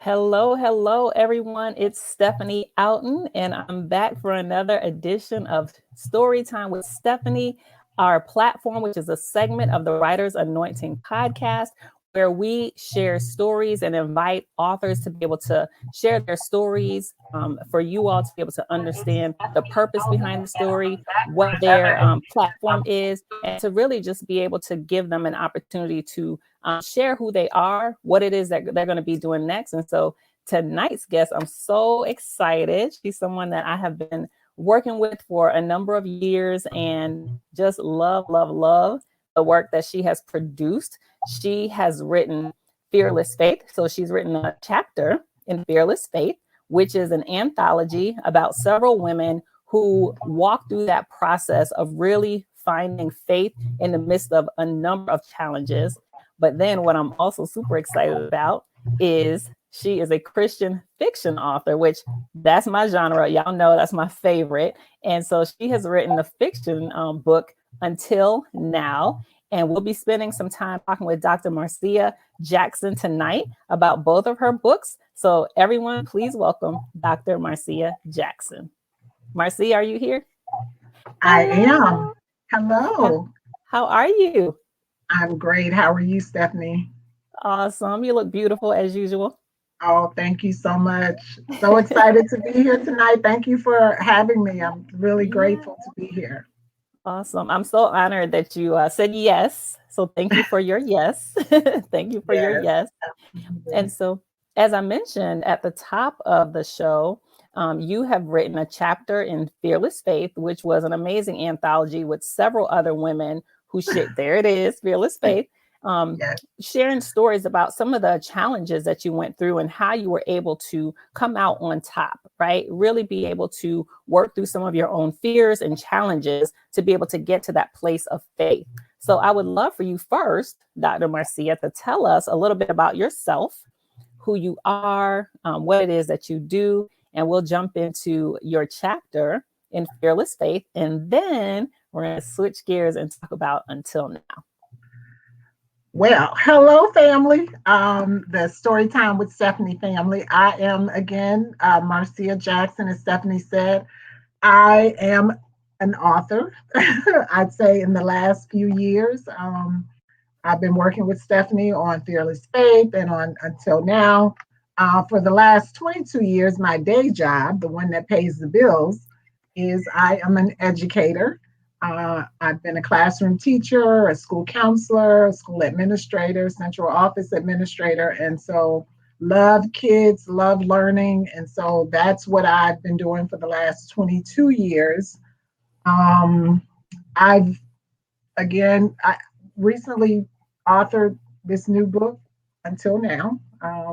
Hello, hello, everyone. It's Stephanie Outen, and I'm back for another edition of Storytime with Stephanie, our platform, which is a segment of the Writer's Anointing podcast, where we share stories and invite authors to be able to share their stories for you all to be able to understand the purpose behind the story, what their platform is, and to really just be able to give them an opportunity to share who they are, what it is that they're going to be doing next. And so tonight's guest, I'm so excited. She's someone that I have been working with for a number of years and just love the work that she has produced. She has written Fearless Faith. So she's written a chapter in Fearless Faith, which is an anthology about several women who walk through that process of really finding faith in the midst of a number of challenges. But then what I'm also super excited about is she is a Christian fiction author, which that's my genre. Y'all know that's my favorite. And so she has written a fiction book Until Now. And we'll be spending some time talking with Dr. Marcia Jackson tonight about both of her books. So everyone, please welcome Dr. Marcia Jackson. Marcia, are you here? I am. Hello. How are you? I'm great. How are you, Stephanie? Awesome. You look beautiful as usual. Oh, thank you so much. So excited to be here tonight. Thank you for having me. I'm really Yeah. grateful to be here. Awesome. I'm so honored that you said yes. So thank you for your yes. Thank you for your Yes. yes. And so, as I mentioned at the top of the show, you have written a chapter in Fearless Faith, which was an amazing anthology with several other women who there it is, Fearless Faith, um, Yes. sharing stories about some of the challenges that you went through and how you were able to come out on top, right? Really be able to work through some of your own fears and challenges to be able to get to that place of faith. So I would love for you first, Dr. Marcia, to tell us a little bit about yourself, who you are, what it is that you do, and we'll jump into your chapter in Fearless Faith. And then we're going to switch gears and talk about Until Now. Well, hello, family. The Storytime with Stephanie family. I am again Marcia Jackson, as Stephanie said. I am an author. I'd say in the last few years. I've been working with Stephanie on Fearless Faith and on Until Now. For the last 22 years, my day job, the one that pays the bills, is I am an educator. I've been a classroom teacher, a school counselor, a school administrator, central office administrator, and so love kids, love learning, and so that's what I've been doing for the last 22 years. Um, I've I recently authored this new book, Until Now,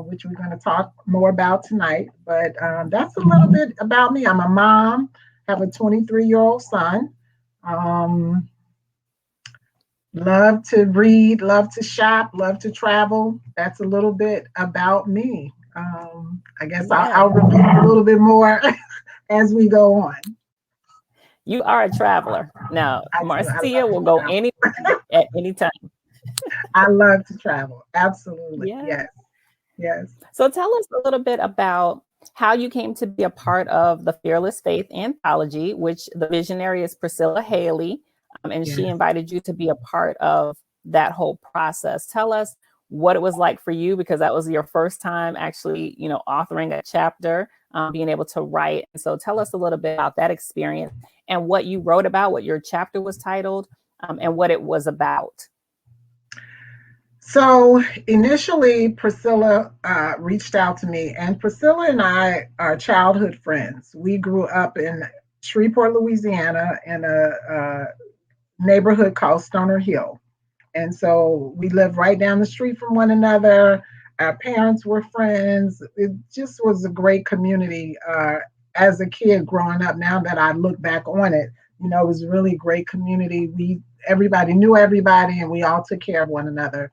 which we're going to talk more about tonight. But that's a little bit about me. I'm a mom, have a 23-year-old son. Um, Love to read, love to shop, love to travel. That's a little bit about me. I guess Yeah, I'll reveal a little bit more as we go on. you are a traveler. Now, I do. I Marcia love will to go travel. anywhere at any time. I love to travel. Absolutely. Yeah. Yes. Yes. So tell us a little bit about how you came to be a part of the Fearless Faith anthology, which the visionary is Priscilla Haley, and she Yes. invited you to be a part of that whole process. Tell us what it was like for you, because that was your first time actually, authoring a chapter, being able to write. And so tell us a little bit about that experience and what you wrote about, what your chapter was titled, and what it was about. So initially, Priscilla reached out to me, and Priscilla and I are childhood friends. We grew up in Shreveport, Louisiana, in a neighborhood called Stoner Hill. And so we lived right down the street from one another. Our parents were friends. It just was a great community as a kid growing up. Now that I look back on it, it was really great community. Everybody knew everybody, and we all took care of one another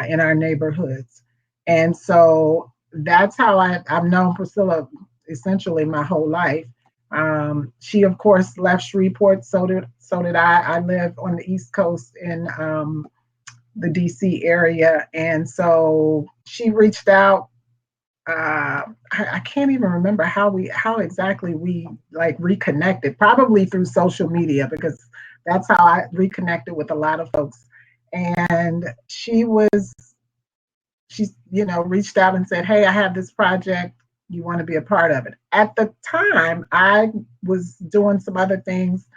in our neighborhoods. And so that's how I've known Priscilla essentially my whole life. She, of course, left Shreveport. So did I. I live on the East Coast in the DC area. And so she reached out I can't even remember how exactly we like reconnected. Probably through social media because that's how I reconnected with a lot of folks. And she reached out and said, "Hey, I have this project. You want to be a part of it?" At the time, I was doing some other things.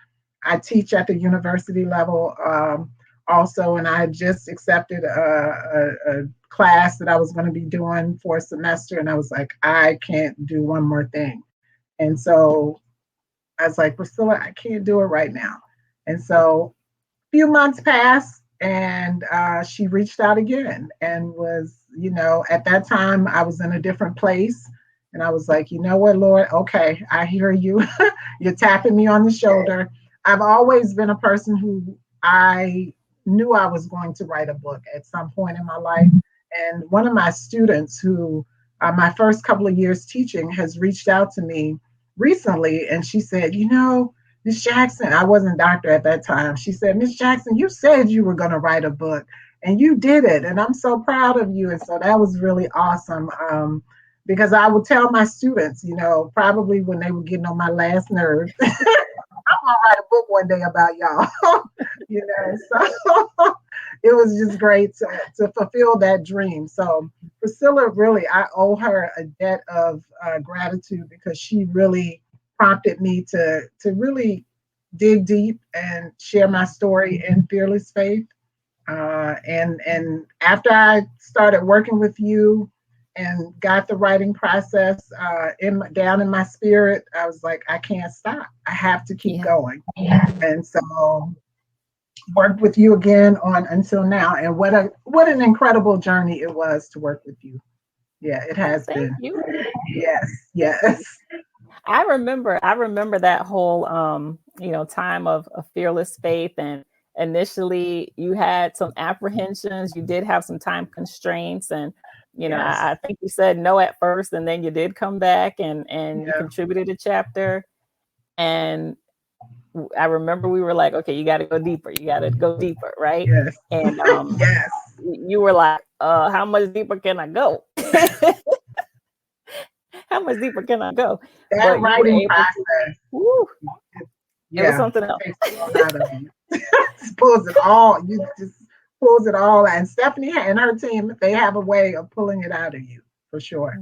I teach at the university level also, and I had just accepted a class that I was going to be doing for a semester, and I was like, I can't do one more thing. And so I was like, Priscilla, I can't do it right now. And so few months passed and she reached out again and was, at that time I was in a different place. And I was like, you know what, Lord, okay, I hear you. You're tapping me on the shoulder. I've always been a person who I knew I was going to write a book at some point in my life. And one of my students who my first couple of years teaching has reached out to me recently and she said, Miss Jackson, I wasn't doctor at that time. She said, Miss Jackson, you said you were going to write a book and you did it. And I'm so proud of you. And so that was really awesome because I would tell my students, probably when they were getting on my last nerve, I'm going to write a book one day about y'all. So it was just great to fulfill that dream. So Priscilla, really, I owe her a debt of gratitude because she really prompted me to really dig deep and share my story in fearless faith. And after I started working with you and got the writing process down in my spirit, I was like, I can't stop. I have to keep going. And so worked with you again on until now. And what an incredible journey it was to work with you. Yeah, it has Thank been. you. Yes. I remember that whole time of fearless faith, and initially you had some apprehensions, you did have some time constraints, and Yes. I think you said no at first, and then you did come back and you Yeah. contributed a chapter. And I remember we were like, okay, you got to go deeper, right? Yes. And Yes. you were like, how much deeper can I go? How much deeper can I go? That But you were writing able to. process, Woo, it was yeah, something else. takes a lot out of you. Just pulls it all. You just pulls it all. And Stephanie and her team, they have a way of pulling it out of you for sure.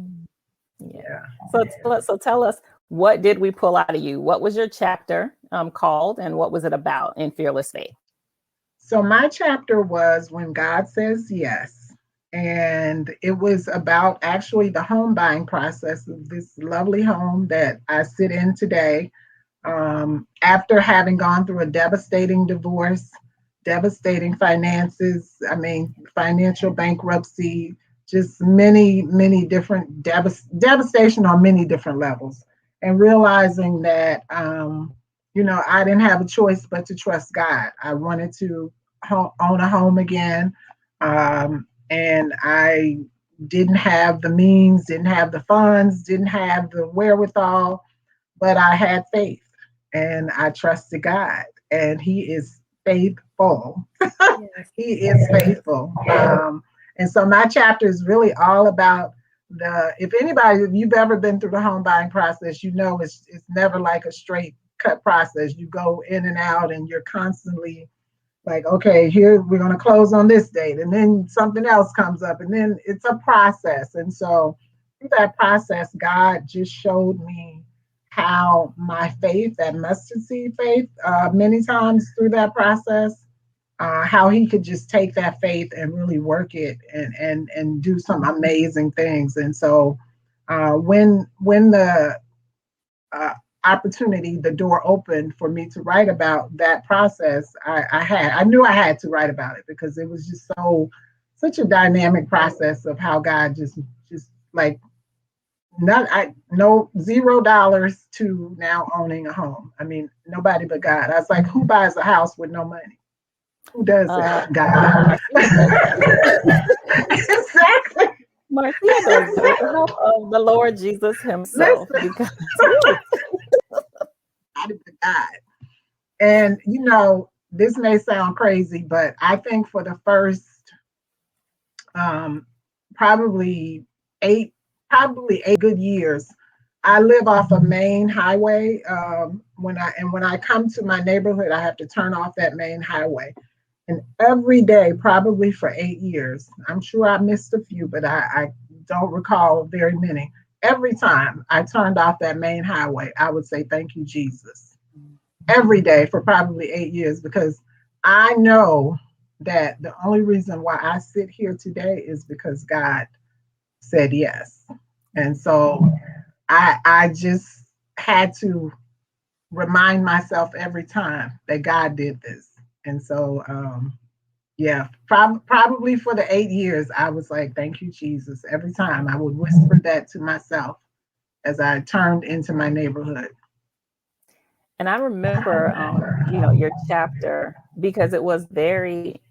Yeah. Yeah. So tell us, what did we pull out of you? What was your chapter called, and what was it about in Fearless Faith? So my chapter was When God Says Yes. And it was about actually the home buying process of this lovely home that I sit in today. After having gone through a devastating divorce, devastating finances, I mean, financial bankruptcy, just many, many different devastation on many different levels, and realizing that, I didn't have a choice but to trust God. I wanted to own a home again, and I didn't have the means, didn't have the funds, didn't have the wherewithal, but I had faith and I trusted God, and He is faithful. Yes. He is faithful. And so my chapter is really all about if you've ever been through the home buying process, it's never like a straight cut process. You go in and out and you're constantly like, okay, here we're going to close on this date. And then something else comes up and then it's a process. And so through that process, God just showed me how my faith, that mustard seed faith, many times through that process, how he could just take that faith and really work it and do some amazing things. And so when the opportunity, the door opened for me to write about that process, I knew I had to write about it because it was just such a dynamic process of how God just like no $0 to now owning a home. I mean, nobody but God. I was like, who buys a house with no money? Who does that? God. Exactly. Marcia does it with the help of the Lord Jesus himself. Listen, Because nobody but God. And this may sound crazy, but I think for the first probably probably 8 good years. I live off a main highway. When I come to my neighborhood, I have to turn off that main highway. And every day, probably for 8 years, I'm sure I missed a few, but I don't recall very many. Every time I turned off that main highway, I would say, "Thank you, Jesus." Every day for probably 8 years, because I know that the only reason why I sit here today is because God said yes. And so I just had to remind myself every time that God did this. And so yeah, probably for the 8 years, I was like, "Thank you, Jesus." Every time I would whisper that to myself as I turned into my neighborhood. And I remember, your chapter because it was very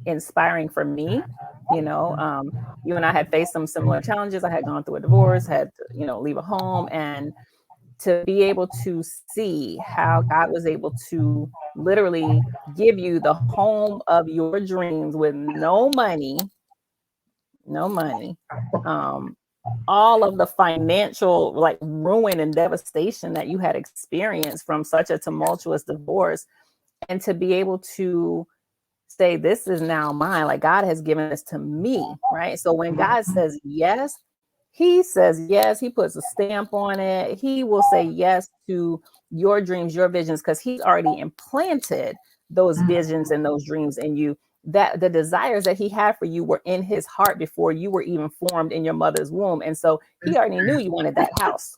inspiring for me. You and I had faced some similar challenges. I had gone through a divorce, had to, leave a home, and to be able to see how God was able to literally give you the home of your dreams with no money, um, all of the financial like ruin and devastation that you had experienced from such a tumultuous divorce, and to be able to say, "This is now mine." Like, God has given this to me, right? So when God says yes, he says yes. He puts a stamp on it. He will say yes to your dreams, your visions, because he's already implanted those visions and those dreams in you. That the desires that he had for you were in his heart before you were even formed in your mother's womb. And so he already knew you wanted that house.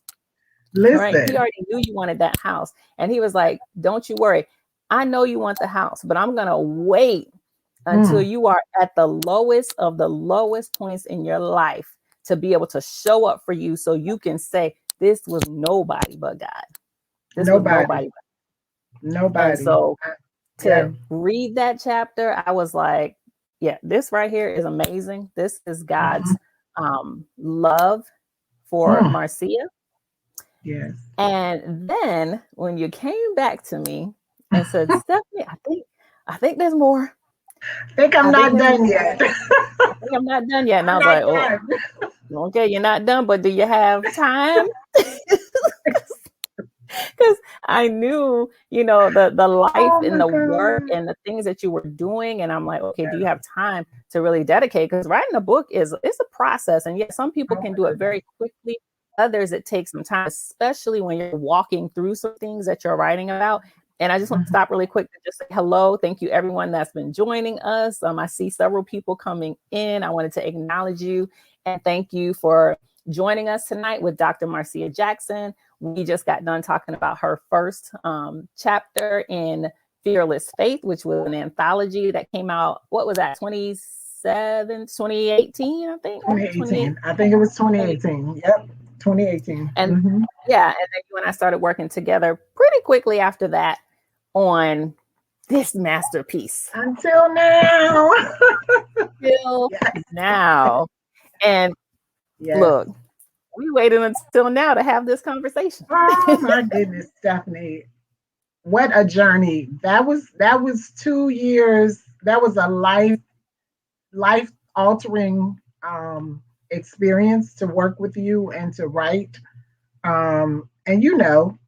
All right. He Listen. already knew you wanted that house. And he was like, "Don't you worry. I know you want the house, but I'm going to wait until Mm, you are at the lowest of the lowest points in your life to be able to show up for you so you can say, this was nobody but God. This was nobody. nobody." And Nobody. so Yeah. to read that chapter, I was like, yeah, this right here is amazing. This is God's Mhm. love for Mm, Marcia. yes. And then when you came back to me and said, "Stephanie, I think there's more. Think I'm I think not there's done more. yet. I think I'm not done yet." And I I'm was not like, "Oh, done. okay, you're not done, but do you have time?" Because I knew, the life Oh and my the work God. and the things that you were doing. And I'm like, okay, do you Yeah. have time to really dedicate? Because writing a book it's a process. And yes, some people Oh can my do it goodness. very quickly. Others, it takes some time, especially when you're walking through some things that you're writing about. And I just want to Mhm. stop really quick to just say hello. Thank you, everyone that's been joining us. I see several people coming in. I wanted to acknowledge you and thank you for joining us tonight with Dr. Marcia Jackson. We just got done talking about her first chapter in Fearless Faith, which was an anthology that came out, what was that, 2018, I think? 28, 2018. I think it was 20, 2018. Yep. 2018. and Hmm. yeah, and then you and I started working together pretty quickly after that on this masterpiece. Until now. Till Yes. now. And Yes. look, we waited until now to have this conversation. Oh my goodness, Stephanie. What a journey. That was 2 years. That was a life altering experience to work with you and to write. And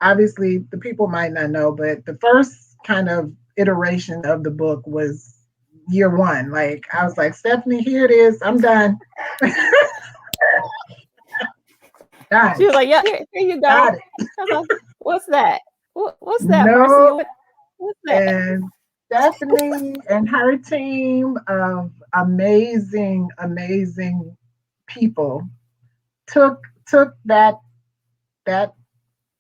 obviously the people might not know, but the first kind of iteration of the book was year one. Like I was like, "Stephanie, here it is. I'm done. She Done. was like, "Yeah, here you go." Got it." I was like, "What's that? What's that, Marcia? No. What's that?" And Stephanie and her team of amazing, amazing people took that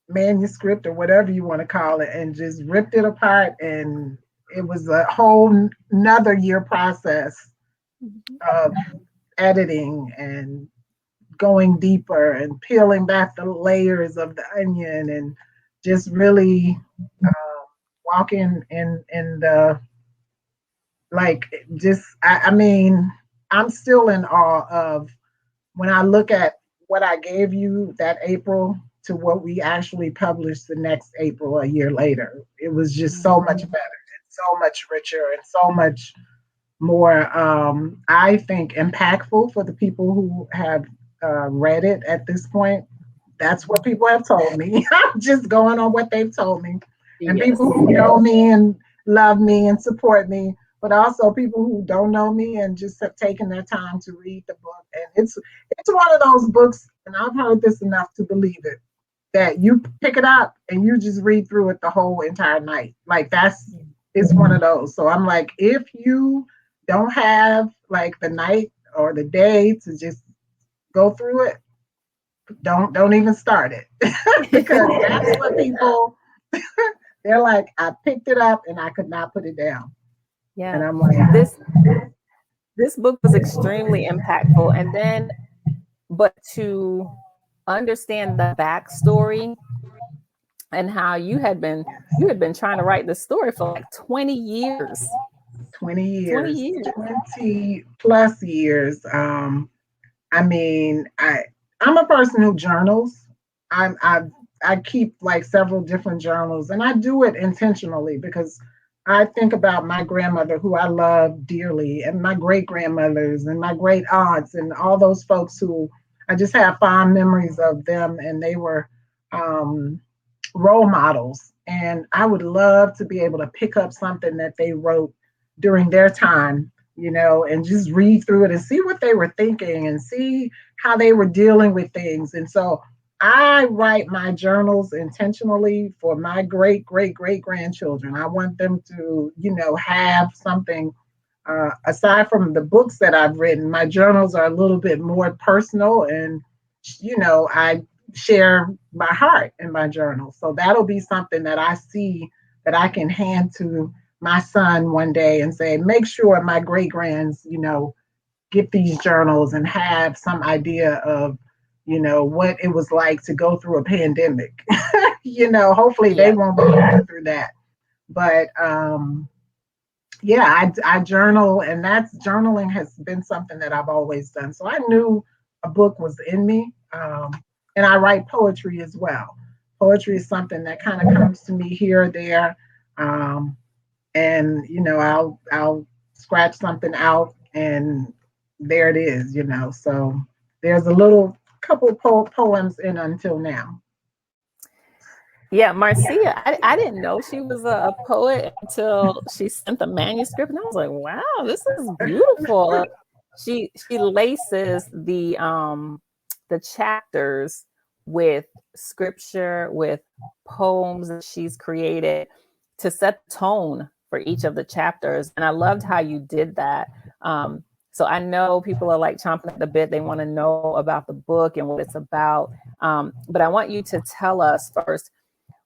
manuscript or whatever you want to call it and just ripped it apart, and it was a whole another year process Mhm. of editing and going deeper and peeling back the layers of the onion and just really walking in the like just I mean I'm still in awe of when I look at what I gave you that April to what we actually published the next April a year later. It was just so much better and so much richer and so much more I think impactful for the people who have read it at this point. That's what people have told me. I'm just going on what they've told me. And Yes. people who know me and love me and support me, but also people who don't know me and just have taken their time to read the book. And it's one of those books, and I've heard this enough to believe it, that you pick it up and you just read through it the whole entire night. Like it's one of those. So I'm like, if you don't have like the night or the day to just go through it, don't even start it. Because that's what people, they're like, I picked it up and I could not put it down. And Yeah. I'm like, This book was extremely impactful. And then, but to understand the backstory and how you had been trying to write this story for like 20 years. 20 20 years, years. 20 plus years. I mean, I'm a person who journals. I keep like several different journals, and I do it intentionally because I think about my grandmother, who I love dearly, and my great grandmothers, and my great aunts, and all those folks who I just have fond memories of them, and they were um, role models. And I would love to be able to pick up something that they wrote during their time, and just read through it and see what they were thinking and see how they were dealing with things. And so I write my journals intentionally for my great, great, great grandchildren. I want them to, have something. Aside from the books that I've written, my journals are a little bit more personal, and I share my heart in my journal. So that'll be something that I see that I can hand to my son one day and say, make sure my great grands, get these journals and have some idea of, what it was like to go through a pandemic. Hopefully they Yeah. won't be going through that. But yeah, I journal, and that's journaling has been something that I've always done. So I knew a book was in me. And I write poetry as well. Poetry is something that kind of comes to me here or there. Um, and I'll scratch something out, and there it is. So there's a little couple poems in until now. Yeah, Marcia, I didn't know she was a poet until she sent the manuscript, and I was like, "Wow, this is beautiful!" Like she laces the chapters with scripture, with poems that she's created to set the tone for each of the chapters, and I loved how you did that. So I know people are like chomping at the bit; they want to know about the book and what it's about. But I want you to tell us first,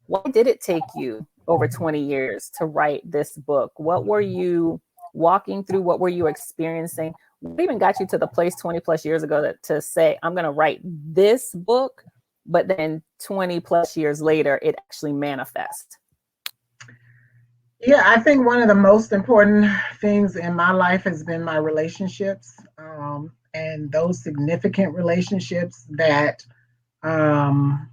why did it take you over 20 years to write this book? What were you walking through? What were you experiencing? What even got you to the place 20 plus years ago to say, I'm going to write this book, but then 20 plus years later, it actually manifests? Yeah, I think one of the most important things in my life has been my relationships, and those significant relationships that um,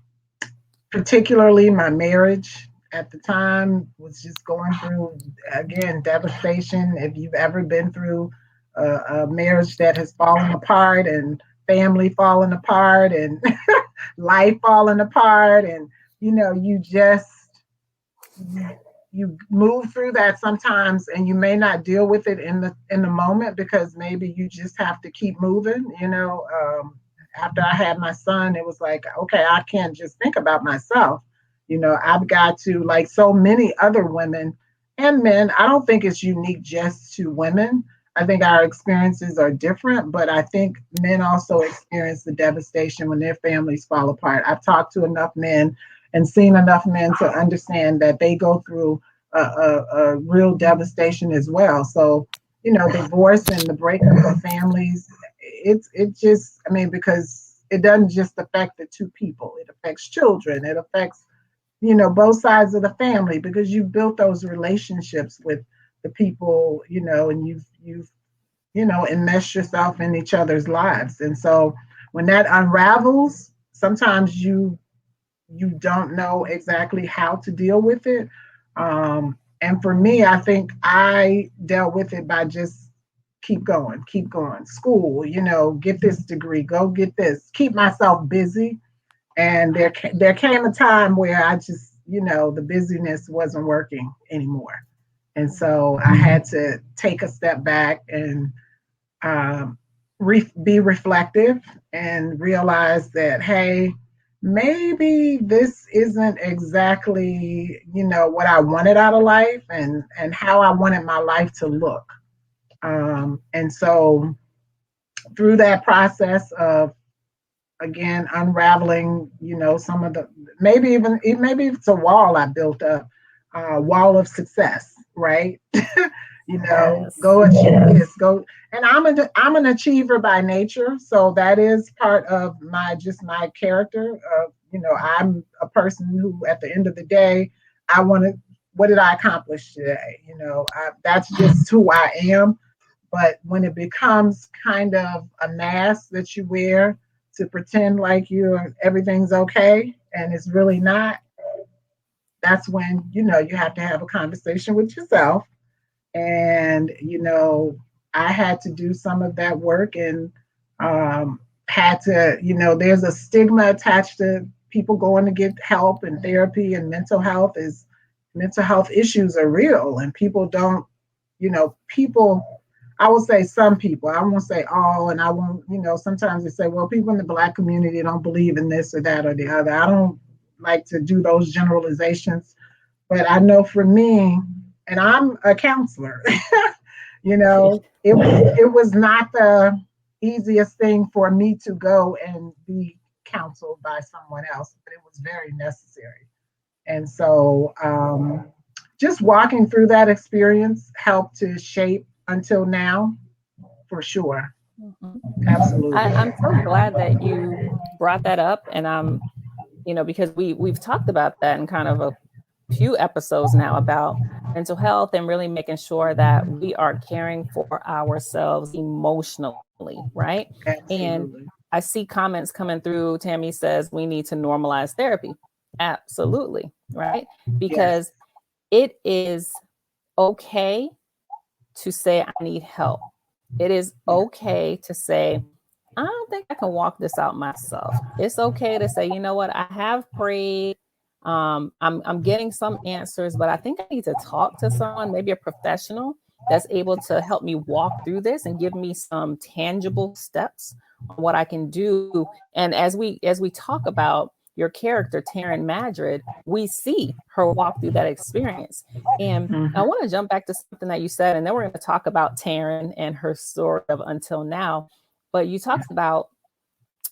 particularly my marriage at the time was just going through, again, devastation. If you've ever been through a marriage that has fallen apart, and family falling apart, and life falling apart, and you just you move through that sometimes, and you may not deal with it in the moment, because maybe you just have to keep moving. After I had my son, it was like, okay, I can't just think about myself. I've got to, like so many other women and men, I don't think it's unique just to women. I think our experiences are different, but I think men also experience the devastation when their families fall apart. I've talked to enough men and seen enough men to understand that they go through a real devastation as well. So, divorce and the breakup of families, it just, I mean, because it doesn't just affect the two people, it affects children, it affects, both sides of the family, because you've built those relationships with the people, and you've enmeshed yourself in each other's lives. And so when that unravels, sometimes you don't know exactly how to deal with it. And for me, I think I dealt with it by just keep going, keep going. School, get this degree, go get this, keep myself busy. And there came a time where I just, the busyness wasn't working anymore. And so I had to take a step back and um, be reflective and realize that, hey, maybe this isn't exactly, what I wanted out of life and how I wanted my life to look. And so through that process of, again, unraveling, some of the, maybe it's a wall I built up, wall of success, right? Yes. Go achieve this, go. And I'm an achiever by nature, so that is part of my character. I'm a person who, at the end of the day, I want to. What did I accomplish today? That's just who I am. But when it becomes kind of a mask that you wear to pretend like everything's okay and it's really not, that's when you have to have a conversation with yourself. And I had to do some of that work, and had to, there's a stigma attached to people going to get help and therapy, and mental health issues are real, and people don't, people, I will say some people, I won't say all, and I won't, sometimes they say, well, people in the Black community don't believe in this or that or the other. I don't like to do those generalizations, but I know for me, and I'm a counselor, it was not the easiest thing for me to go and be counseled by someone else, but it was very necessary. And so just walking through that experience helped to shape until now, for sure. Mhm. Absolutely. I'm so glad that you brought that up, and because we've talked about that in kind of a few episodes now about mental health and really making sure that we are caring for ourselves emotionally, right? And Absolutely. I see comments coming through. Tammy says we need to normalize therapy. Absolutely, right? Yes. Because it is okay to say I need help. It is Yeah. okay to say I don't think I can walk this out myself. It's okay to say, you know what, I have prayed. I'm getting some answers, but I think I need to talk to someone, maybe a professional that's able to help me walk through this and give me some tangible steps on what I can do. And as we talk about your character, Taryn Madrid, we see her walk through that experience. And I Mhm. want to jump back to something that you said, and then we're going to talk about Taryn and her story of until now. But you talked about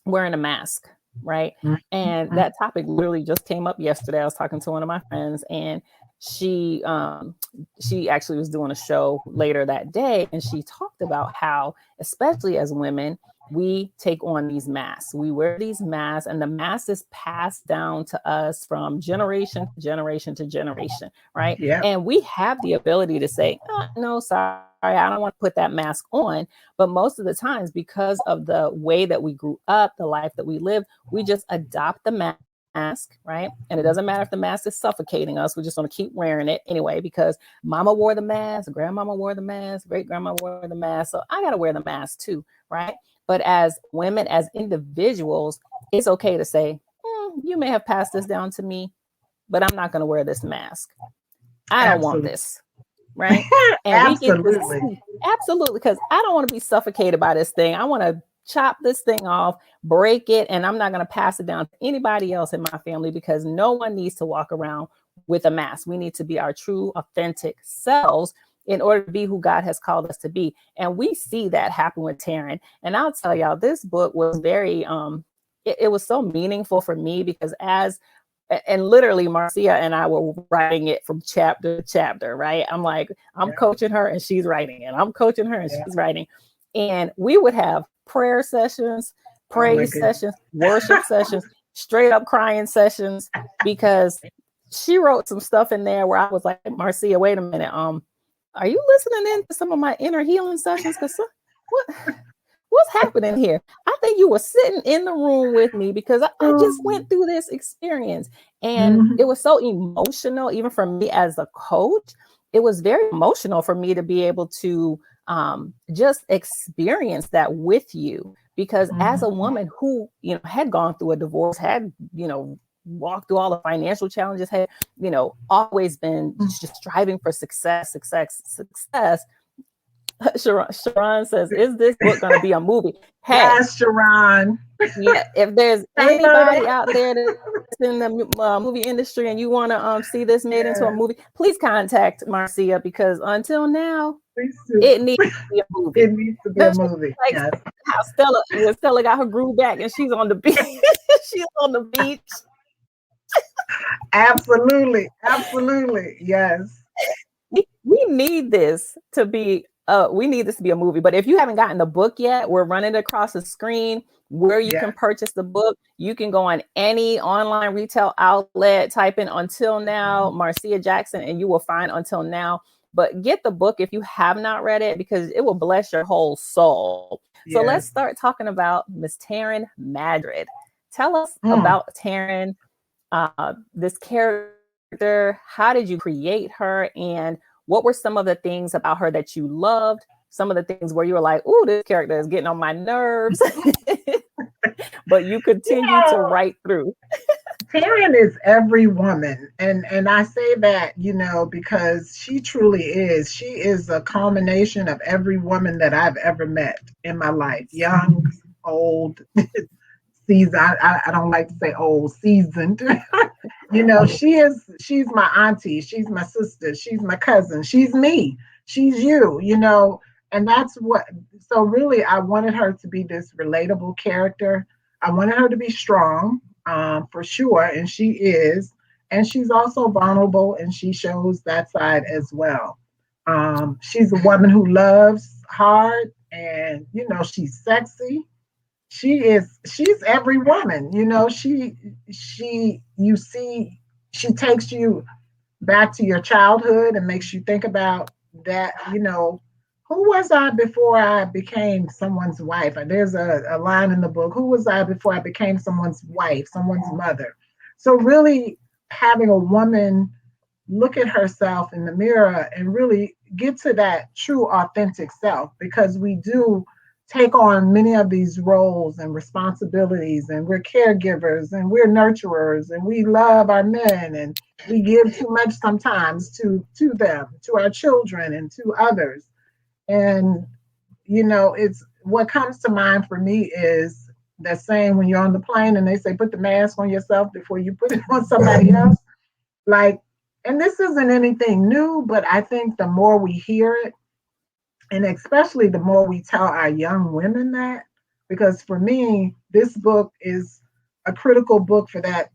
wearing a mask, right? Mhm. And that topic literally just came up yesterday. I was talking to one of my friends, and she actually was doing a show later that day, and she talked about how, especially as women, we take on these masks. We wear these masks, and the mask is passed down to us from generation to generation to generation, right? Yep. And we have the ability to say, oh, no, sorry, I don't want to put that mask on. But most of the times, because of the way that we grew up, the life that we live, we just adopt the mask, right? And it doesn't matter if the mask is suffocating us. We're just going to keep wearing it anyway, because mama wore the mask, grandmama wore the mask, great grandma wore the mask. So I got to wear the mask too, right? But as women, as individuals, it's okay to say, you may have passed this down to me, but I'm not going to wear this mask. I don't want Absolutely. this, right? And we get to Absolutely. see, absolutely, because I don't want to be suffocated by this thing. I want to chop this thing off, break it, and I'm not going to pass it down to anybody else in my family, because no one needs to walk around with a mask. We need to be our true, authentic selves in order to be who God has called us to be. And we see that happen with Taryn. And I'll tell y'all, this book was very it was so meaningful for me, because and literally Marcia and I were writing it from chapter to chapter, right? I'm like, I'm Yeah. coaching her and she's writing, and I'm coaching her and Yeah. she's writing. And we would have prayer sessions, Oh my praise goodness. sessions, worship sessions, straight up crying sessions, because she wrote some stuff in there where I was like, Marcia, wait a minute. Are you listening in to some of my inner healing sessions? Because what what's happening here? I think you were sitting in the room with me, because I just went through this experience. And Mhm. it was so emotional, even for me as a coach. It was very emotional for me to be able to just experience that with you. Because as a Mhm. woman who, had gone through a divorce, had, walked through all the financial challenges, had, always been just striving for success. Sharon says, is this book going to be a movie? Hey, Yes, Sharon. yeah, if there's Hello there. anybody out there that's in the movie industry and you want to see this made into a Yeah, movie, please contact Marcia, because until now, please do. it needs to be a movie. It needs to be a Just movie. like Yes. how Stella got her groove back and she's on the beach. She's on the beach. Absolutely. Absolutely. Yes. We need this to be a movie. But if you haven't gotten the book yet, we're running across the screen where you Yeah. can purchase the book. You can go on any online retail outlet, type in Until Now, Marcia Jackson, and you will find Until Now. But get the book if you have not read it, because it will bless your whole soul. So let's Yes. start talking about Miss Taryn Madrid. Tell us Mm. about Taryn, this character. How did you create her? And what were some of the things about her that you loved? Some of the things where you were like, "Ooh, this character is getting on my nerves," but you You continue to know, write through. Taryn is every woman, and I say that, because she truly is. She is a culmination of every woman that I've ever met in my life, young, old, seasoned. I don't like to say old, seasoned. She's my auntie, she's my sister, she's my cousin, she's me, she's you. And that's what. So really, I wanted her to be this relatable character. I wanted her to be strong, for sure, and she is. And she's also vulnerable, and she shows that side as well. She's a woman who loves hard, and she's sexy. She's every woman. She you see she takes you back to your childhood and makes you think about that. Who was I before I became someone's wife? There's a line in the book: who was I before I became someone's wife, someone's mother? So really, having a woman look at herself in the mirror and really get to that true authentic self, because we do take on many of these roles and responsibilities, and we're caregivers and we're nurturers and we love our men, and we give too much sometimes to them, to our children and to others. And it's what comes to mind for me is that saying when you're on the plane and they say put the mask on yourself before you put it on somebody else. Like, and this isn't anything new, but I think the more we hear it, and especially the more we tell our young women that, because for me, this book is a critical book for that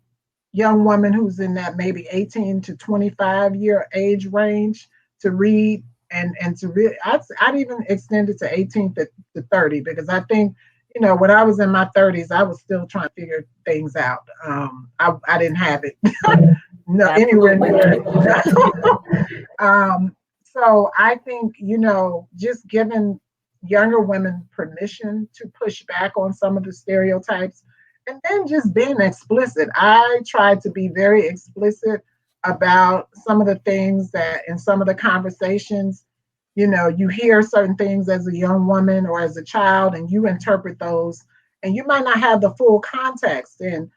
young woman who's in that maybe 18 to 25-year age range to read. And to read, I'd even extend it to 18 to 30, because I think, when I was in my 30s, I was still trying to figure things out. I didn't have it. No, anywhere Absolutely. near it. So I think, just giving younger women permission to push back on some of the stereotypes, and then just being explicit. I try to be very explicit about some of the things that in some of the conversations, you hear certain things as a young woman or as a child, and you interpret those, and you might not have the full context. And,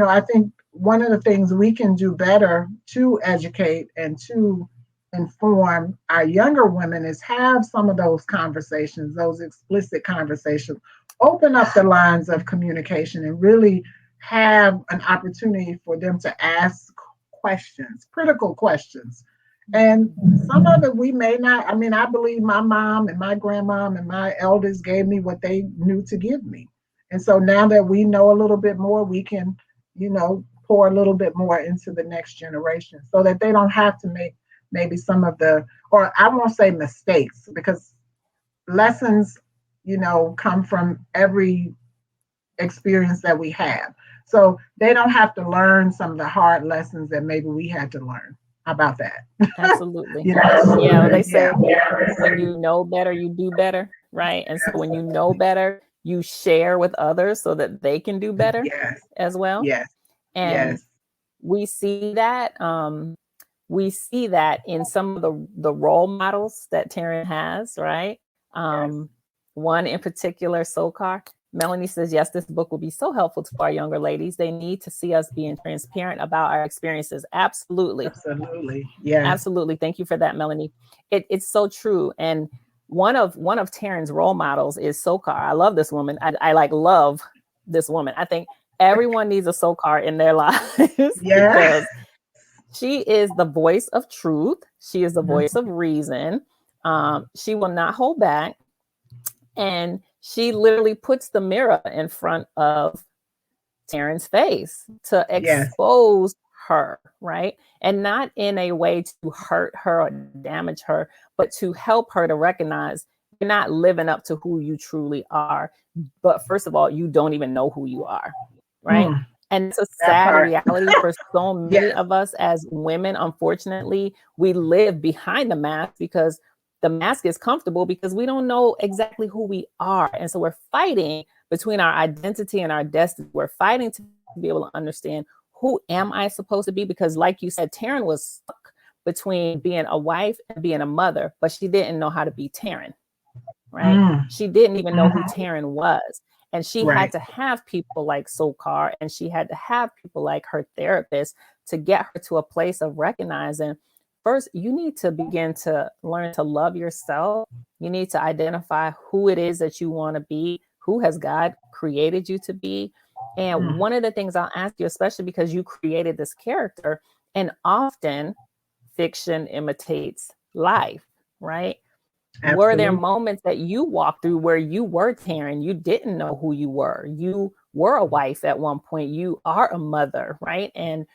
I think one of the things we can do better to educate and to inform our younger women is have some of those conversations, those explicit conversations, open up the lines of communication, and really have an opportunity for them to ask questions, critical questions. And some of it we may not. I mean, I believe my mom and my grandmom and my elders gave me what they knew to give me. And so now that we know a little bit more, we can, pour a little bit more into the next generation so that they don't have to make maybe some of the, or I won't say mistakes, because lessons, come from every experience that we have. So they don't have to learn some of the hard lessons that maybe we had to learn. How about that? Absolutely. you know, Yeah, well, they yeah, say when you know better, you do better, right? And so when you know better, you share with others so that they can do better yes, as well. yes, And yes, we see that in some of the role models that Taryn has, right? Yes. One in particular, SOCAR. Melanie says, yes, this book will be so helpful to our younger ladies. They need to see us being transparent about our experiences. Absolutely. Absolutely. Yes. Absolutely. Thank you for that, Melanie. It's so true. And one of Taryn's role models is SOCAR. I love this woman. I like love this woman. I think everyone needs a SOCAR in their lives Yeah. because she is the voice of truth. She is the Mhm. voice of reason. She will not hold back. And she literally puts the mirror in front of Taryn's face to Yes. expose her, right? And not in a way to hurt her or damage her, but to help her to recognize you're not living up to who you truly are. But first of all, you don't even know who you are, right? Mm, And it's a that sad part. reality for so many Yes. of us as women. Unfortunately, we live behind the mask because the mask is comfortable because we don't know exactly who we are. And so we're fighting between our identity and our destiny. We're fighting to be able to understand, who am I supposed to be? Because like you said, Taryn was stuck between being a wife and being a mother, but she didn't know how to be Taryn, right? Mm, She didn't even know who mhm. Taryn was. And she had Right. to have people like Sokar, and she had to have people like her therapist to get her to a place of recognizing, first, you need to begin to learn to love yourself. You need to identify who it is that you want to be, who has God created you to be. And Mm, one of the things I'll ask you, especially because you created this character, and often fiction imitates life, right? Were there absolutely. moments that you walked through where you were Taryn? You didn't know who you were. You were a wife at one point. You are a mother, right? And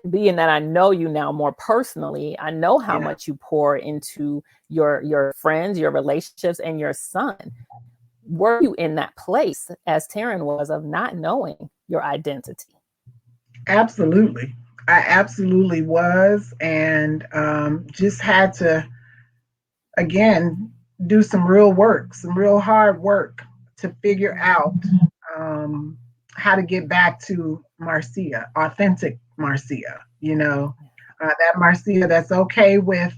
being that I know you now more personally, I know how Yeah. much you pour into your friends, your relationships, and your son. Were you in that place as Taryn was of not knowing your identity? Absolutely. I absolutely was, and just had to, again, do some real work, some real hard work to figure Mhm. out um, how to get back to Marcia, authentic Marcia, that Marcia that's okay with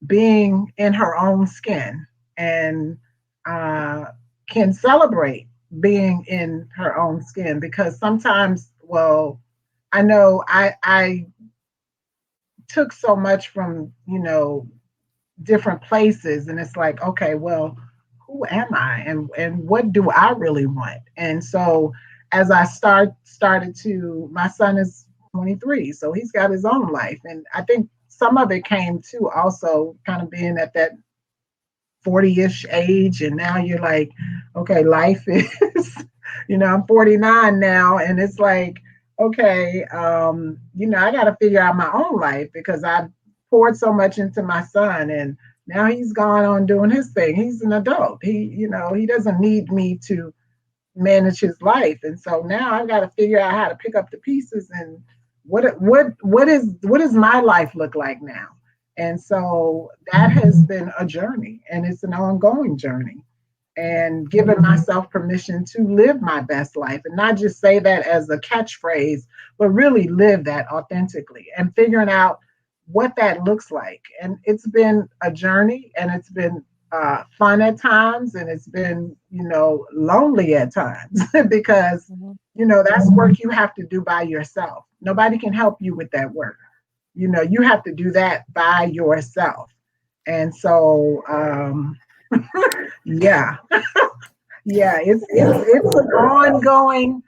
being in her own skin and uh, can celebrate being in her own skin because sometimes, well, I know I took so much from different places, and it's like, okay, well, who am I, and what do I really want? And so as I started to, my son is 23, so he's got his own life, and I think some of it came too also kind of being at that 40-ish age, and now you're like, okay, life is I'm 49 now, and it's like, okay, I got to figure out my own life because I poured so much into my son, and now he's gone on doing his thing. He's an adult. He doesn't need me to manage his life, and so now I've got to figure out how to pick up the pieces and what does my life look like now. And so that has been a journey, and it's an ongoing journey, and giving myself permission to live my best life and not just say that as a catchphrase, but really live that authentically and figuring out what that looks like. And it's been a journey, and it's been fun at times, and it's been, lonely at times because, Mhm. that's work you have to do by yourself. Nobody can help you with that work. You have to do that by yourself. And so, yeah, yeah, it's an ongoing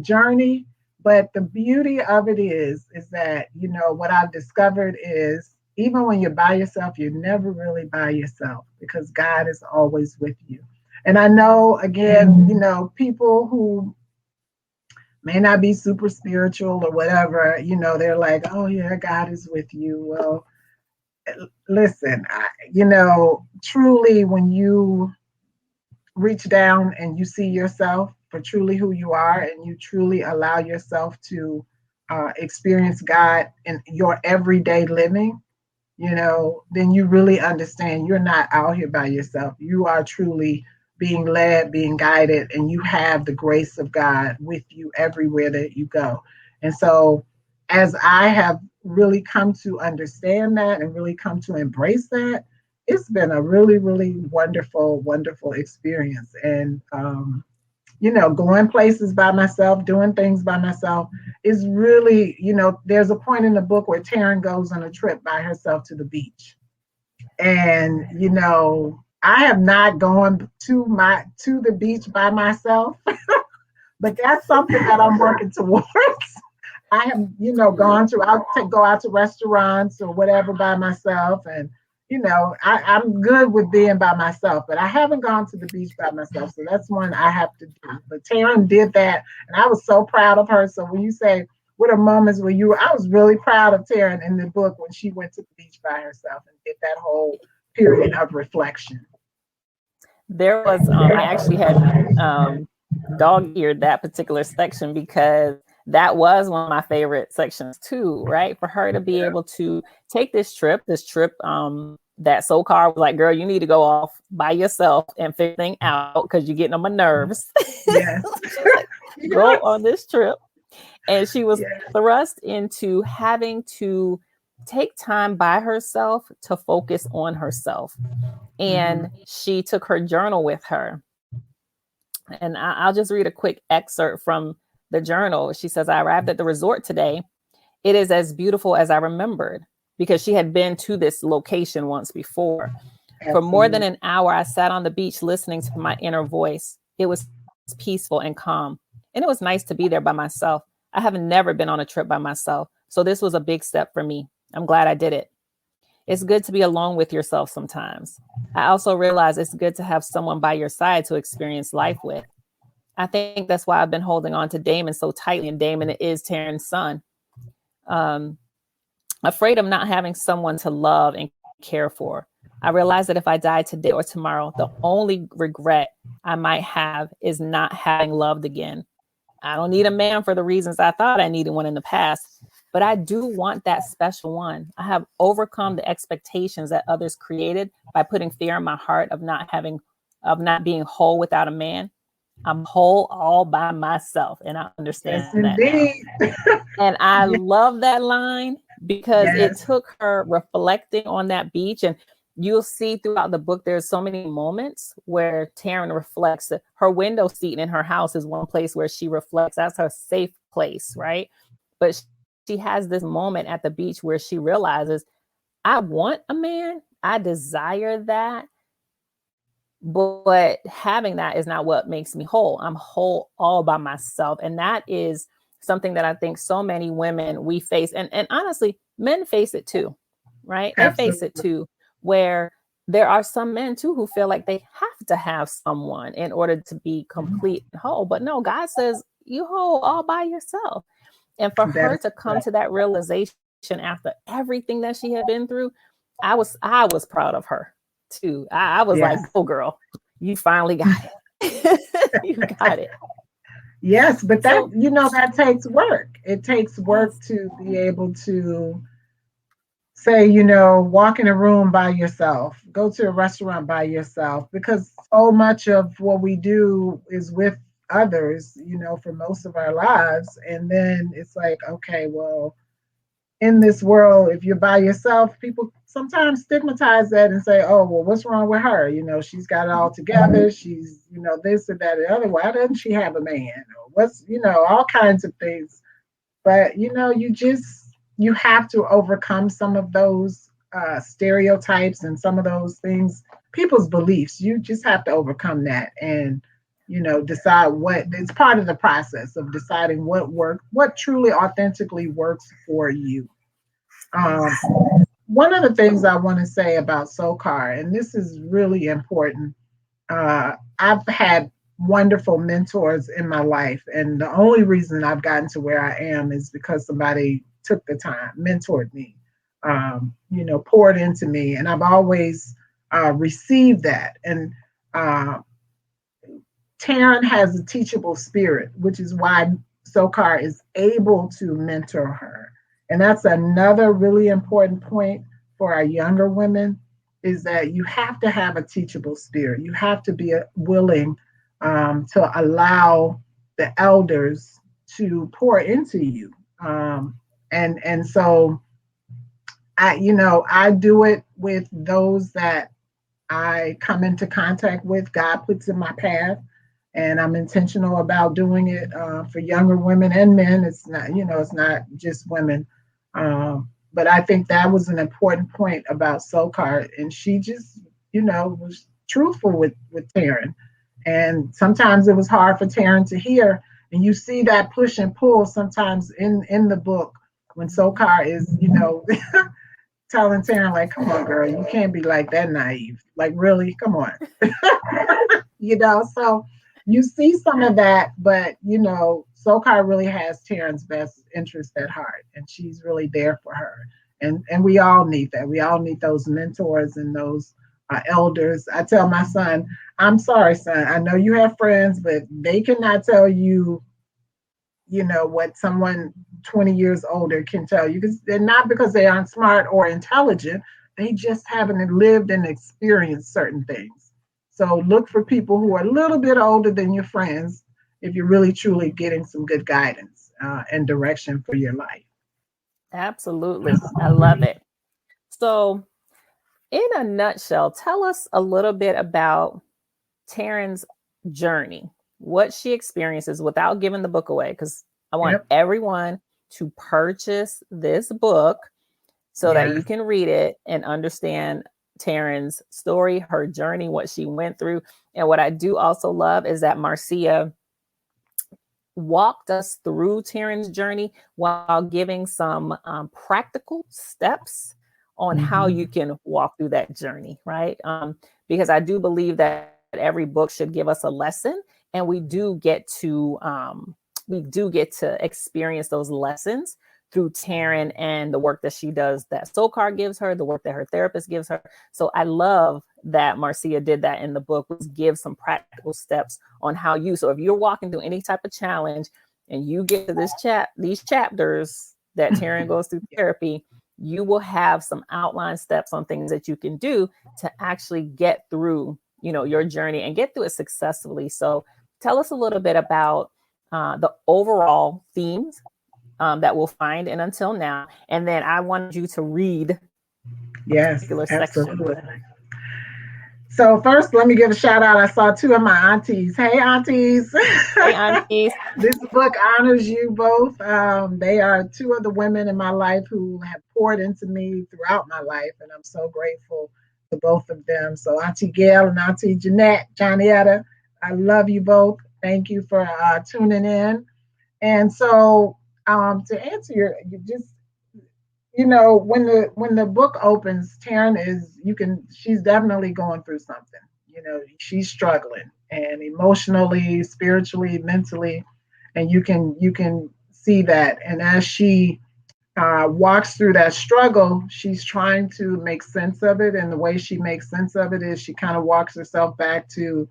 journey. But the beauty of it is that what I've discovered is even when you're by yourself, you're never really by yourself because God is always with you. And I know again, people who may not be super spiritual or whatever, they're like, oh yeah, God is with you. Well, listen, truly when you reach down and you see yourself for truly who you are and you truly allow yourself to experience God in your everyday living, then you really understand you're not out here by yourself. You are truly being led, being guided, and you have the grace of God with you everywhere that you go. And so, as I have really come to understand that and really come to embrace that, it's been a really, really wonderful, wonderful experience. And going places by myself, doing things by myself is really, there's a point in the book where Taryn goes on a trip by herself to the beach. And, I have not gone to the beach by myself, but that's something that I'm working towards. I have, gone to go out to restaurants or whatever by myself, and I'm good with being by myself, but I haven't gone to the beach by myself, so that's one I have to do. But Taryn did that, and I was so proud of her. So when you say what are moments where I was really proud of Taryn in the book when she went to the beach by herself and did that whole period of reflection. There was, I actually had dog-eared that particular section because that was one of my favorite sections too, right? For her to be able to take this trip, that SoCar was like, girl, you need to go off by yourself and figure things out because you're getting on my nerves. Yes. Like, go on this trip. And she was thrust into having to take time by herself to focus on herself. And she took her journal with her. And I'll just read a quick excerpt from the journal. She says, I arrived at the resort today. It is as beautiful as I remembered, because she had been to this location once before. Absolutely. For more than an hour, I sat on the beach listening to my inner voice. It was peaceful and calm. And it was nice to be there by myself. I have never been on a trip by myself. So this was a big step for me. I'm glad I did it. It's good to be alone with yourself sometimes. I also realize it's good to have someone by your side to experience life with. I think that's why I've been holding on to Damon so tightly, and Damon is Taryn's son. Afraid of not having someone to love and care for. I realize that if I die today or tomorrow, the only regret I might have is not having loved again. I don't need a man for the reasons I thought I needed one in the past, but I do want that special one. I have overcome the expectations that others created by putting fear in my heart of not being whole without a man. I'm whole all by myself, and I understand that now. And I love that line because it took her reflecting on that beach. And you'll see throughout the book, there's so many moments where Taryn reflects. Her window seat in her house is one place where she reflects. That's her safe place, right? But she has this moment at the beach where she realizes, I want a man. I desire that. But having that is not what makes me whole. I'm whole all by myself. And that is something that I think so many women we face. And honestly, men face it too, right? Absolutely. They face it too, where there are some men too who feel like they have to have someone in order to be complete and whole. But no, God says you whole all by yourself. And for her to come to that realization after everything that she had been through, I was proud of her too. I was like, "Go girl, you finally got it. You got it." Yes, but that takes work. It takes work to be able to say, walk in a room by yourself, go to a restaurant by yourself, because so much of what we do is with others, for most of our lives. And then it's like, okay, well, in this world, if you're by yourself, people sometimes stigmatize that and say, oh, well, what's wrong with her? She's got it all together. She's, this or that or the other. Why doesn't she have a man? Or what's, all kinds of things. But, you have to overcome some of those stereotypes and some of those things, people's beliefs. You just have to overcome that and, decide it's part of the process of deciding what truly authentically works for you. One of the things I want to say about SoCar, and this is really important, I've had wonderful mentors in my life, and the only reason I've gotten to where I am is because somebody took the time, mentored me, poured into me, and I've always received that. And Taryn has a teachable spirit, which is why SoCar is able to mentor her. And that's another really important point for our younger women, is that you have to have a teachable spirit. You have to be willing to allow the elders to pour into you. And so I do it with those that I come into contact with, God puts in my path, and I'm intentional about doing it for younger women and men. It's not, it's not just women. But I think that was an important point about Sokar, and she just, was truthful with Taryn. And sometimes it was hard for Taryn to hear, and you see that push and pull sometimes in the book when Sokar is, telling Taryn like, "Come on, girl, you can't be like that naive. Like, really, come on." So you see some of that, but Sokar really has Taryn's best interest at heart, and she's really there for her. And we all need that. We all need those mentors and those elders. I tell my son, "I'm sorry, son. I know you have friends, but they cannot tell you, what someone 20 years older can tell you, because they're not because they aren't smart or intelligent. They just haven't lived and experienced certain things. So look for people who are a little bit older than your friends if you're really truly getting some good guidance and direction for your life." Absolutely. I love it. So, in a nutshell, tell us a little bit about Taryn's journey, what she experiences without giving the book away, because I want Yep. everyone to purchase this book so that you Yes. can read it and understand Taryn's story, her journey, what she went through. And what I do also love is that Marcia walked us through Taryn's journey while giving some practical steps on how you Hmm. can walk through that journey, right? Because I do believe that every book should give us a lesson, and we do get to experience those lessons through Taryn and the work that she does, that Sokar gives her, the work that her therapist gives her. So I love that Marcia did that in the book, was give some practical steps on how you, so if you're walking through any type of challenge and you get to these chapters that Taryn goes through therapy, you will have some outline steps on things that you can do to actually get through, your journey and get through it successfully. So tell us a little bit about the overall themes that we'll find in Until Now. And then I wanted you to read a Yes, particular section. absolutely. So first, let me give a shout out. I saw two of my aunties. Hey, aunties. Hey, aunties. This book honors you both. They are two of the women in my life who have poured into me throughout my life, and I'm so grateful to both of them. So Auntie Gail and Auntie Jeanette, Johnnyetta, I love you both. Thank you for tuning in. And so to answer you just when the book opens, Taryn is she's definitely going through something. She's struggling, and emotionally, spiritually, mentally, and you can see that. And as she walks through that struggle, she's trying to make sense of it. And the way she makes sense of it is she kind of walks herself back to,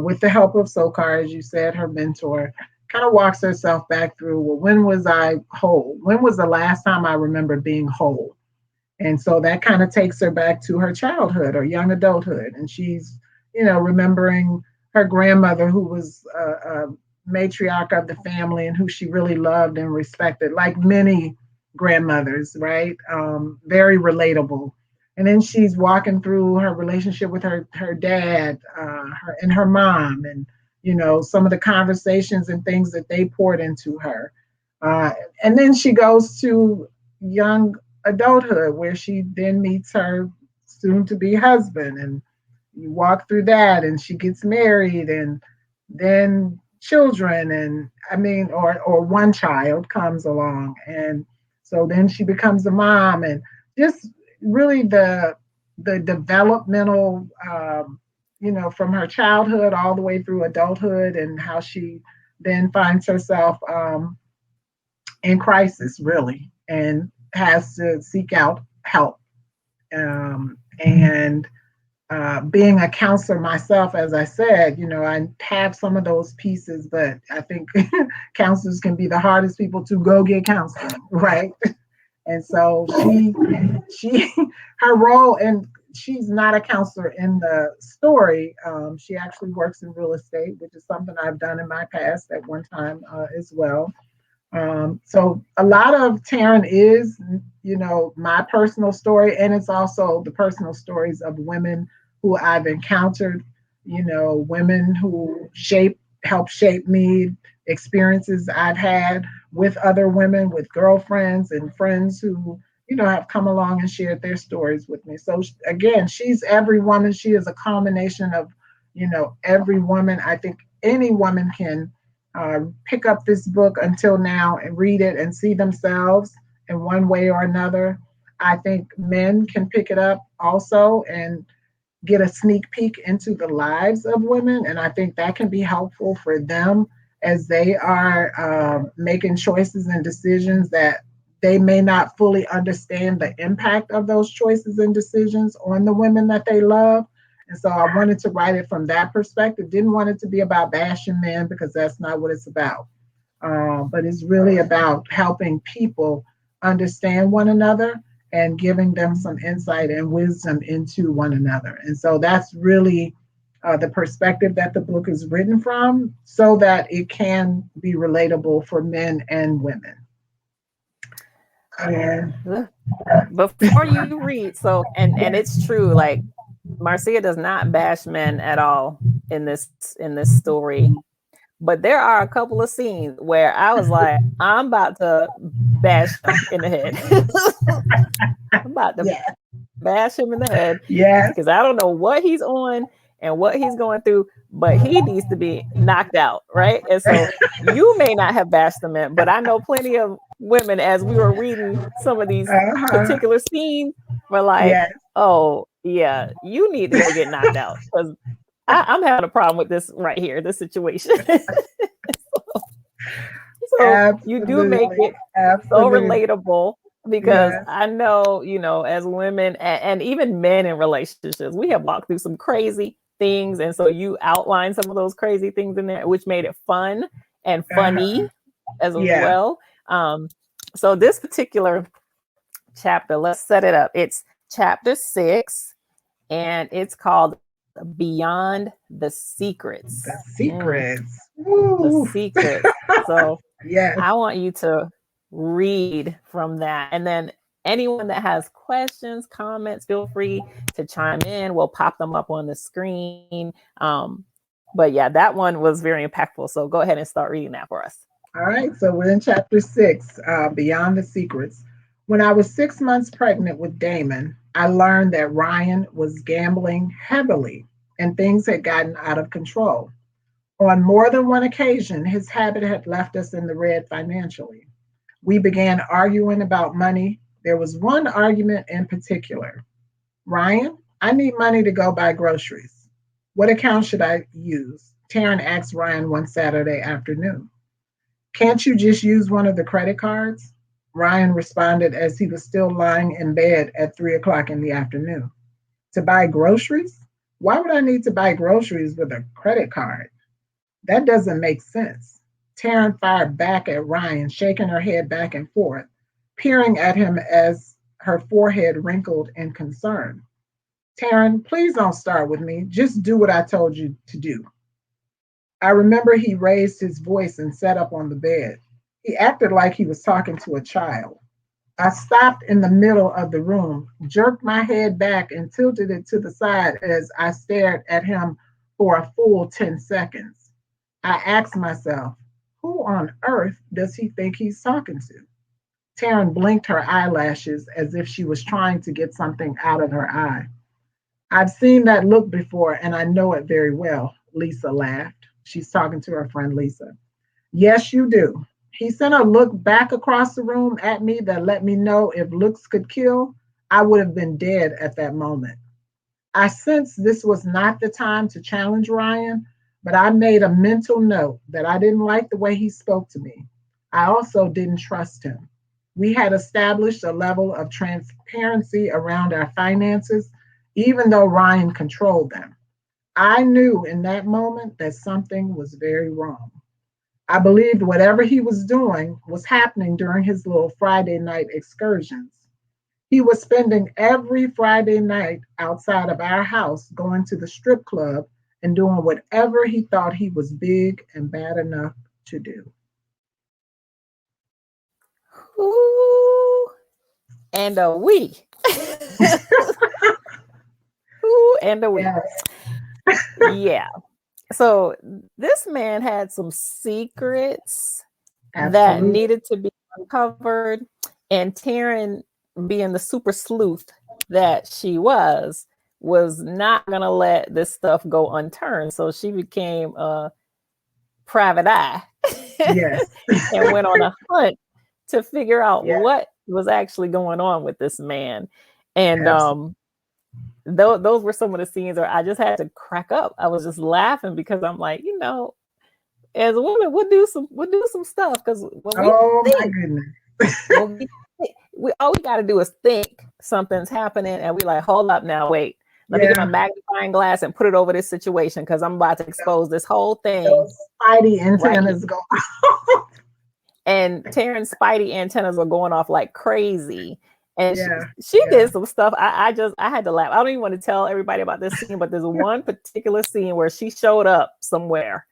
with the help of Sokar, as you said, her mentor, kind of walks herself back through, well, when was I whole? When was the last time I remember being whole? And so that kind of takes her back to her childhood or young adulthood. And she's, remembering her grandmother, who was a matriarch of the family and who she really loved and respected, like many grandmothers, right? Very relatable. And then she's walking through her relationship with her dad, and her mom, and some of the conversations and things that they poured into her. Uh, and then she goes to young adulthood, where she then meets her soon to be husband, and you walk through that, and she gets married, and then children, and or one child comes along, and so then she becomes a mom, and just really the developmental, from her childhood all the way through adulthood, and how she then finds herself in crisis, really, and has to seek out help. And being a counselor myself, as I said, I have some of those pieces, but I think counselors can be the hardest people to go get counseling, right? And so she, her role, and she's not a counselor in the story. She actually works in real estate, which is something I've done in my past at one time as well. So a lot of Taryn is, my personal story, and it's also the personal stories of women who I've encountered, women who help shape me, experiences I've had with other women, with girlfriends and friends who, have come along and shared their stories with me. So again, she's every woman. She is a culmination of, every woman. I think any woman can pick up this book until now and read it and see themselves in one way or another. I think men can pick it up also and get a sneak peek into the lives of women. And I think that can be helpful for them as they are making choices and decisions that they may not fully understand the impact of those choices and decisions on the women that they love. And so I wanted to write it from that perspective. Didn't want it to be about bashing men because that's not what it's about. But it's really about helping people understand one another and giving them some insight and wisdom into one another. And so that's really the perspective that the book is written from so that it can be relatable for men and women. And Before you read, so and it's true, like Marcia does not bash men at all in this story. But there are a couple of scenes where I was like, I'm about to bash him in the head. I'm about to yeah, bash him in the head yes, because I don't know what he's on and what he's going through, but he needs to be knocked out, right? And so you may not have bashed the men, but I know plenty of women as we were reading some of these uh-huh, particular scenes were like, yes, oh yeah, you need to go get knocked out because I'm having a problem with this right here, this situation. So you do make absolutely, it so absolutely, relatable because yes, I know, as women and even men in relationships, we have walked through some crazy things. And so you outline some of those crazy things in there, which made it fun and uh-huh, funny as yeah, well. Um, so this particular chapter, let's set it up. It's chapter 6, and it's called Beyond the Secrets. the Mm, secrets. the Woo. secrets. So Yes. I want you to read from that. And then anyone that has questions, comments, feel free to chime in. We'll pop them up on the screen. But yeah, that one was very impactful. So go ahead and start reading that for us. All right, so we're in chapter 6, Beyond the Secrets. When I was 6 months pregnant with Damon, I learned that Ryan was gambling heavily and things had gotten out of control. On more than one occasion, his habit had left us in the red financially. We began arguing about money. There was one argument in particular. Ryan, I need money to go buy groceries. What account should I use? Taryn asked Ryan one Saturday afternoon. Can't you just use one of the credit cards? Ryan responded as he was still lying in bed at 3 o'clock in the afternoon. To buy groceries? Why would I need to buy groceries with a credit card? That doesn't make sense. Taryn fired back at Ryan, shaking her head back and forth, peering at him as her forehead wrinkled in concern. Taryn, please don't start with me. Just do what I told you to do. I remember he raised his voice and sat up on the bed. He acted like he was talking to a child. I stopped in the middle of the room, jerked my head back, and tilted it to the side as I stared at him for a full 10 seconds. I asked myself, who on earth does he think he's talking to? Taryn blinked her eyelashes as if she was trying to get something out of her eye. I've seen that look before and I know it very well, Lisa laughed. She's talking to her friend Lisa. Yes, you do. He sent a look back across the room at me that let me know if looks could kill, I would have been dead at that moment. I sensed this was not the time to challenge Ryan, but I made a mental note that I didn't like the way he spoke to me. I also didn't trust him. We had established a level of transparency around our finances, even though Ryan controlled them. I knew in that moment that something was very wrong. I believed whatever he was doing was happening during his little Friday night excursions. He was spending every Friday night outside of our house going to the strip club and doing whatever he thought he was big and bad enough to do. Ooh, and a we. and the wheat. Yes. Yeah. So this man had some secrets that Absolutely. needed to be uncovered, and Taryn, being the super sleuth that she was not gonna let this stuff go unturned. So she became a private eye Yes. and went on a hunt to figure out Yes. what was actually going on with this man. And Absolutely. those were some of the scenes where I just had to crack up. I was just laughing because I'm like, as a woman, we'll do some stuff, because when we Oh my think, goodness. when we all we got to do is think something's happening, and we like, hold up now, wait. Let me get my Yeah. magnifying glass and put it over this situation, because I'm about to expose this whole thing Those spidey right here. antennas go. And Taryn's spidey antennas are going off like crazy. And she, Yeah. she Yeah. did some stuff. I had to laugh. I don't even want to tell everybody about this scene, but there's one particular scene where she showed up somewhere.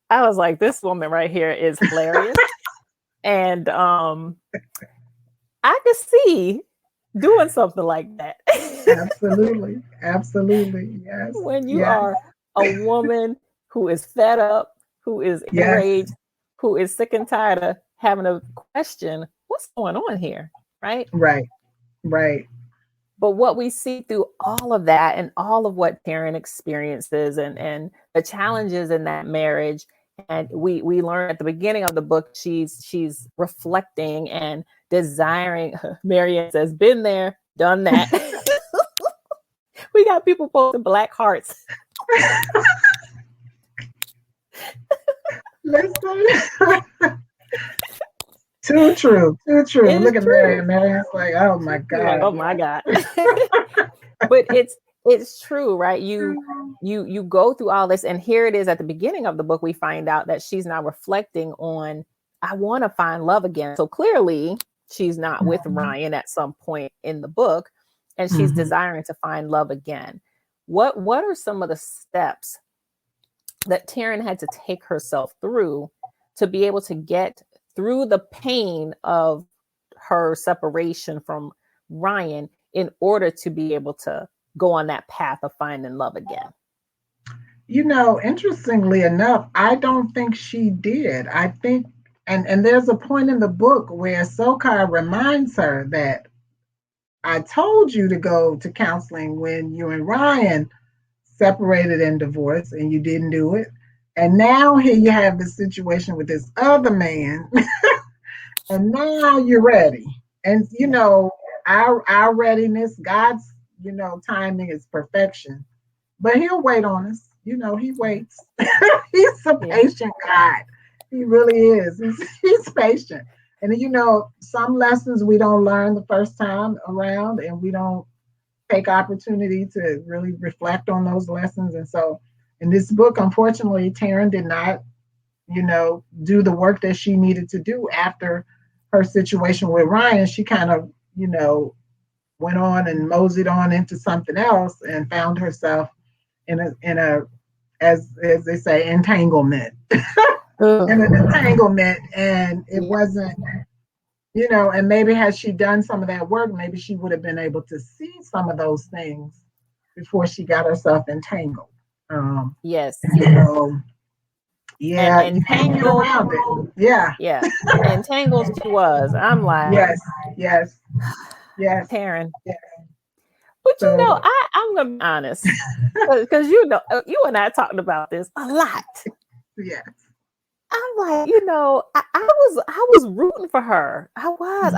I was like, this woman right here is hilarious. And I could see doing something like that. Absolutely. Absolutely. Yes. When you Yes. are a woman who is fed up, who is Yes. enraged, who is sick and tired of having to question what's going on here, right? Right. Right. But what we see through all of that, and all of what Taryn experiences, and the challenges in that marriage, and we learn at the beginning of the book, she's reflecting and desiring. Marianne says, "Been there, done that." We got people posting black hearts. Listen. Too true. Too true. It is Look at true. Marianne. Marianne's like, oh my You're like, God. oh my God. But it's true, right? You go through all this, and here it is at the beginning of the book, we find out that she's now reflecting on, I want to find love again. So clearly she's not with Mhm. Ryan at some point in the book, and she's Mhm. desiring to find love again. What are some of the steps that Taryn had to take herself through to be able to get through the pain of her separation from Ryan, in order to be able to go on that path of finding love again? Interestingly enough, I don't think she did. I think, and there's a point in the book where Sokar reminds her that I told you to go to counseling when you and Ryan separated and divorced, and you didn't do it. And now here you have this situation with this other man, and now you're ready. And Yeah. our readiness, God's timing is perfection, but He'll wait on us. He waits. He's a Yeah. patient God. He really is. He's patient. And some lessons we don't learn the first time around, and we don't take opportunity to really reflect on those lessons. And so in this book, unfortunately, Taryn did not, do the work that she needed to do after her situation with Ryan. She kind of, went on and moseyed on into something else and found herself in a as they say, entanglement. In an entanglement, and it Yeah. wasn't, and maybe had she done some of that work, maybe she would have been able to see some of those things before she got herself entangled. Yes. So And yeah, you can't get entangled. around it. Yeah. Yeah. Entangled she was. I'm like, Yes. Yes. Yes. Taryn. Yes. But So I'm gonna be honest, because you and I talked about this a lot. yes. I'm like, I was rooting for her. I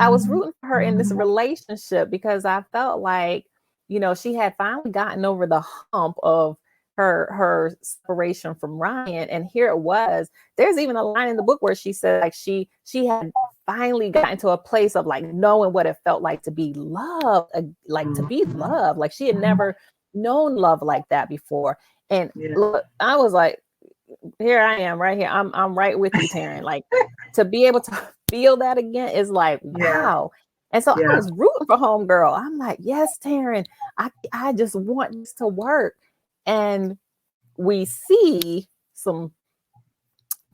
was Mhm. rooting for her in this Mhm. relationship, because I felt like, she had finally gotten over the hump of her separation from Ryan. And here it was. There's even a line in the book where she said, like, she had finally gotten to a place of like knowing what it felt like to be loved, like to be Mhm. loved. Like she had never known love like that before. And Yeah. look, I was like, here I am right here. I'm right with you, Taryn. Like, to be able to feel that again is like, Yeah. wow. And so I Yeah. was rooting for homegirl. I'm like, yes, Taryn, I just want this to work. And we see some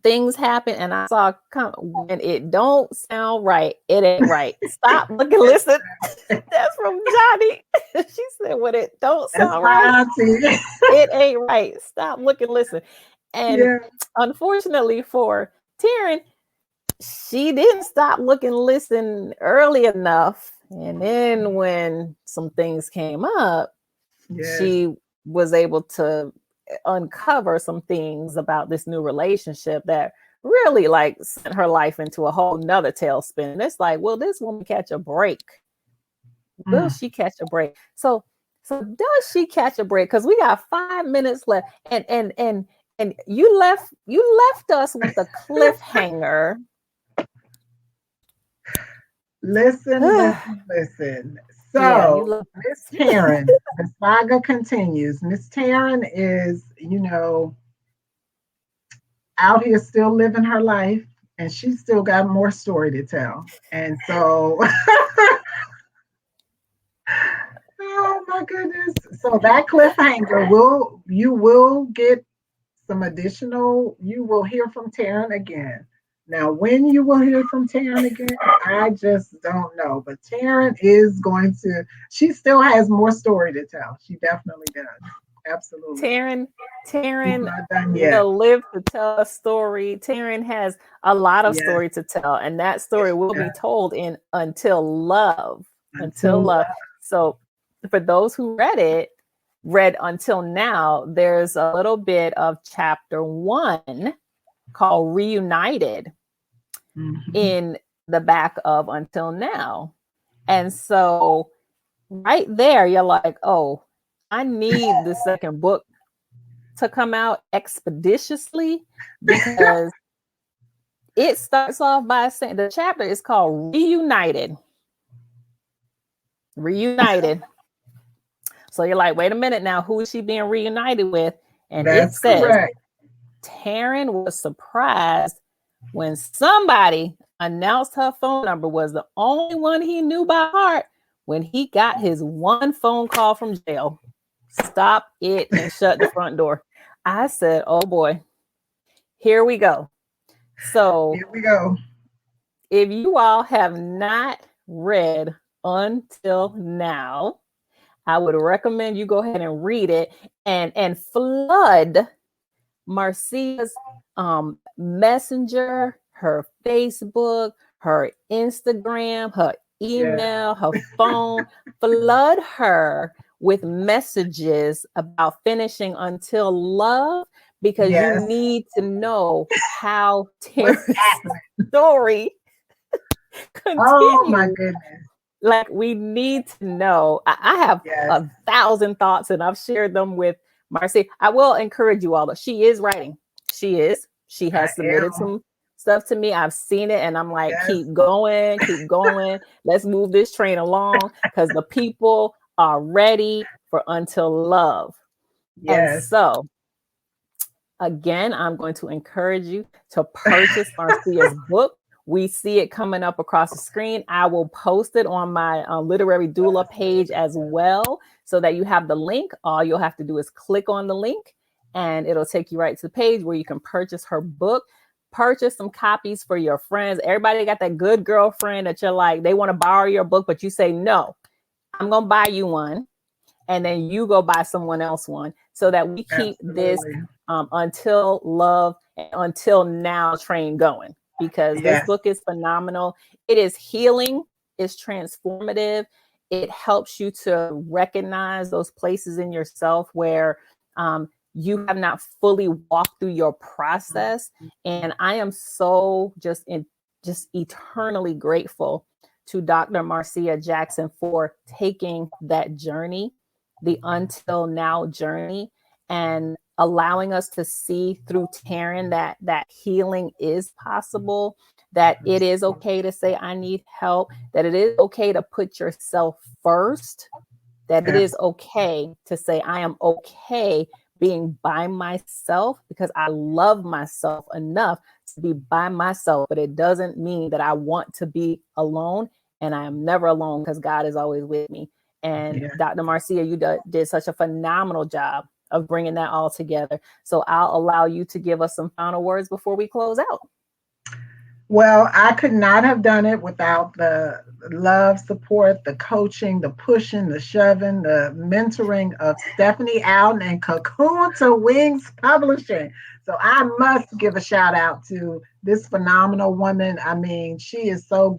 things happen, and I saw when it don't sound right, it ain't right. Stop, look and listen. That's from Johnny. She said, when it don't That's sound right, my auntie. it ain't right. Stop, look and listen. And Yeah. unfortunately for Taryn, she didn't stop, look and listen early enough. And then when some things came up, Yes. she was able to uncover some things about this new relationship that really like sent her life into a whole nother tailspin. And it's like, will this woman catch a break? Will Mm. she catch a break? So does she catch a break? Because we got 5 minutes left. And you left us with a cliffhanger. Listen, Yeah, listen, listen. you So, left Miss us. Taryn, the saga continues. Miss Taryn is, out here still living her life, and she's still got more story to tell. And so, oh my goodness. So that cliffhanger you will get some additional, you will hear from Taryn again. Now, when you will hear from Taryn again, I just don't know. But Taryn is going to, she still has more story to tell. She definitely does. Absolutely. Taryn, She's Taryn not done yet. will live to tell a story. Taryn has a lot of Yes, story to tell, and that yes, story will she be does. told in Until Love. Until Until Love. So, for those who read Until Now, there's a little bit of chapter 1 called Reunited Mhm. in the back of Until Now. And so, right there, you're like, oh, I need the second book to come out expeditiously, because it starts off by saying the chapter is called Reunited. Reunited. So you're like, wait a minute now, who is she being reunited with? And it That's says correct. Taryn was surprised when somebody announced her phone number was the only one he knew by heart when he got his one phone call from jail. Stop it and shut the front door. I said, oh boy, here we go. So Here we go. if you all have not read Until Now, I would recommend you go ahead and read it and flood Marcia's messenger, her Facebook, her Instagram, her Yes, email, her phone. Flood her with messages about finishing Until Love, because you yes. need to know how What's Terrence's happening? story Oh my continues. goodness. Like, we need to know. I have Yes, 1,000 thoughts, and I've shared them with Marcy. I will encourage you all, though. She is writing. She I has submitted am. some stuff to me. I've seen it, and I'm like, Yes, keep going, keep going. Let's move this train along, because the people are ready for Until Love. And yes. so, again, I'm going to encourage you to purchase Marcia's book. We see it coming up across the screen. I will post it on my literary doula page as well, so that you have the link. All you'll have to do is click on the link, and it'll take you right to the page where you can purchase her book. Purchase some copies for your friends. Everybody got that good girlfriend that you're like, they want to borrow your book, but you say, no, I'm going to buy you one. And then you go buy someone else one, so that we keep this absolutely. Until Love and Until Now train going, because this Yes, book is phenomenal. It is healing, it's transformative. It helps you to recognize those places in yourself where you have not fully walked through your process. And I am so just eternally grateful to Dr. Marcia Jackson for taking that journey, the Until Now journey, and allowing us to see through Taryn that healing is possible, that it is okay to say, I need help, that it is okay to put yourself first, that it is absolutely. okay to say, I am okay being by myself, because I love myself enough to be by myself. But it doesn't mean that I want to be alone. And I am never alone, because God is always with me. And Yeah. Dr. Marcia, you did such a phenomenal job of bringing that all together. So I'll allow you to give us some final words before we close out. Well, I could not have done it without the love, support, the coaching, the pushing, the shoving, the mentoring of Stephanie Allen and Cocoon to Wings Publishing. So I must give a shout out to this phenomenal woman. I mean, she is so